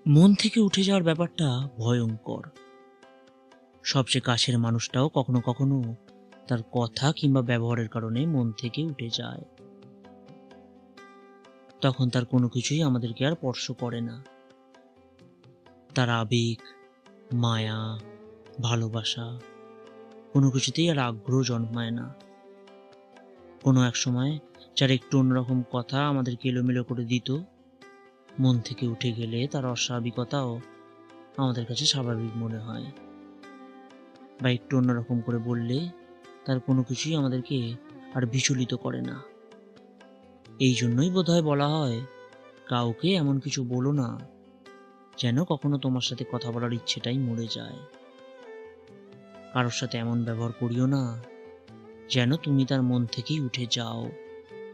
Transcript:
মন থেকে উঠে যাওয়ার ব্যাপারটা ভয়ঙ্কর। সবচেয়ে কাছের মানুষটাও কখনো কখনো তার কথা কিংবা ব্যবহারের কারণে মন থেকে উঠে যায়। তখন তার কোনো কিছুই আমাদেরকে আর স্পর্শ করে না। তার আবেগ, মায়া, ভালোবাসা কোনো কিছুতেই আর আগ্রহ জন্মায় না। কোনো এক সময় যার একটু অন্যরকম কথা আমাদেরকে এলোমেলো করে দিত, মন থেকে উঠে গেলে তার অস্বাভাবিকতাও আমাদের কাছে স্বাভাবিক মনে হয়। বা একটু অন্যরকম করে বললে তার কোনো কিছুই আমাদেরকে আর বিচলিত করে না। এই জন্যই বোধহয় বলা হয়, কাউকে এমন কিছু বলো না যেন কখনো তোমার সাথে কথা বলার ইচ্ছেটাই মরে যায়। কারোর সাথে এমন ব্যবহার করিও না যেন তুমি তার মন থেকেই উঠে যাও।